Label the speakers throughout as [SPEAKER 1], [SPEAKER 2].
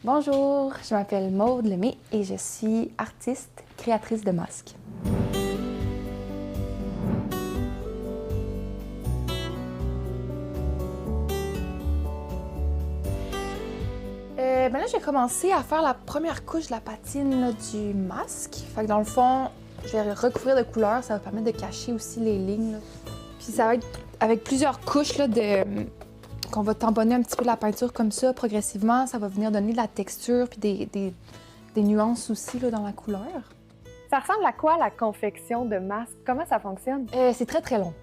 [SPEAKER 1] Bonjour, je m'appelle Maude Lemay et je suis artiste, créatrice de masques. Là, j'ai commencé à faire la première couche de la patine là, du masque. Fait que dans le fond, je vais recouvrir de couleurs, ça va permettre de cacher aussi les lignes. Là. Puis ça va être avec plusieurs couches là, qu'on va tamponner un petit peu la peinture comme ça progressivement. Ça va venir donner de la texture puis des nuances aussi là, dans la couleur.
[SPEAKER 2] Ça ressemble à quoi la confection de masques? Comment ça fonctionne?
[SPEAKER 1] C'est très, très long.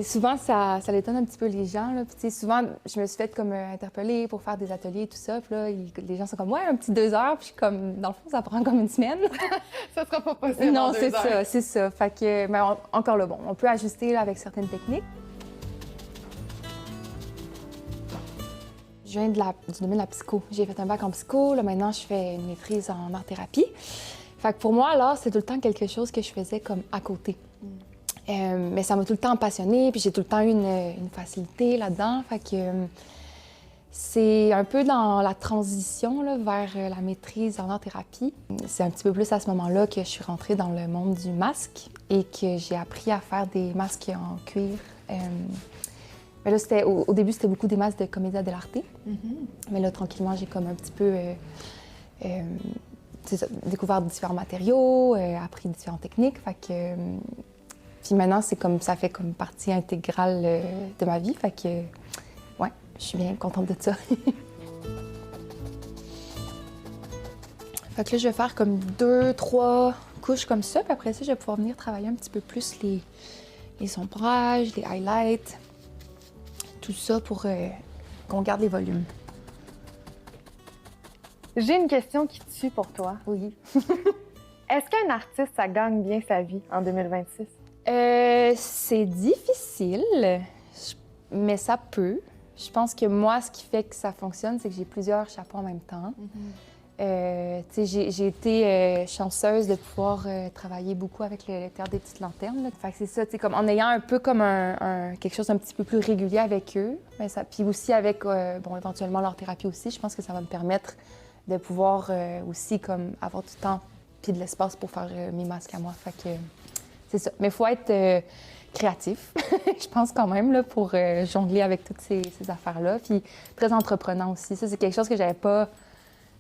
[SPEAKER 1] Souvent, ça étonne un petit peu les gens. Là. Puis, souvent, je me suis fait comme interpeller pour faire des ateliers et tout ça. Puis là, les gens sont comme, ouais, un petit 2 heures. Puis comme, dans le fond, ça prend comme une semaine.
[SPEAKER 2] Ça sera pas possible.
[SPEAKER 1] Non,
[SPEAKER 2] en 2
[SPEAKER 1] c'est
[SPEAKER 2] heures.
[SPEAKER 1] ça, c'est ça. Fait que, mais encore là, bon, on peut ajuster là, avec certaines techniques. Je viens du domaine de la psycho. J'ai fait un bac en psycho. Là, maintenant, je fais une maîtrise en art-thérapie. Fait que pour moi, l'art, c'est tout le temps quelque chose que je faisais comme à côté. Mais ça m'a tout le temps passionnée, puis j'ai tout le temps eu une facilité là-dedans. Fait que c'est un peu dans la transition là, vers la maîtrise en art-thérapie. C'est un petit peu plus à ce moment-là que je suis rentrée dans le monde du masque et que j'ai appris à faire des masques en cuir. Mais là, au début, c'était beaucoup des masques de commedia dell'arte. Mais là, tranquillement, j'ai comme un petit peu découvert différents matériaux, appris différentes techniques. Fait que, puis maintenant, c'est comme ça fait comme partie intégrale de ma vie. Fait que, ouais, je suis bien contente de ça. Fait que là, je vais faire comme 2, 3 couches comme ça. Puis après ça, je vais pouvoir venir travailler un petit peu plus les ombrages, les highlights, tout ça pour qu'on garde les volumes.
[SPEAKER 2] J'ai une question qui tue pour toi.
[SPEAKER 1] Oui.
[SPEAKER 2] Est-ce qu'un artiste, ça gagne bien sa vie en 2026?
[SPEAKER 1] C'est difficile, mais ça peut. Je pense que moi, ce qui fait que ça fonctionne, c'est que j'ai plusieurs chapeaux en même temps. J'ai été chanceuse de pouvoir travailler beaucoup avec le Théâtre des Petites Lanternes. Là. Fait que c'est ça, comme en ayant un peu comme quelque chose un petit peu plus régulier avec eux. Mais ça, puis aussi avec, éventuellement leur thérapie aussi, je pense que ça va me permettre de pouvoir aussi comme avoir du temps puis de l'espace pour faire mes masques à moi. Fait que c'est ça. Mais il faut être créatif, je pense quand même, là, pour jongler avec toutes ces affaires-là. Puis très entreprenant aussi. Ça, c'est quelque chose que j'avais pas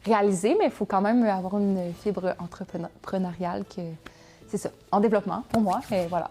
[SPEAKER 1] réalisé, mais il faut quand même avoir une fibre entrepreneuriale que c'est ça, en développement pour moi. Et voilà.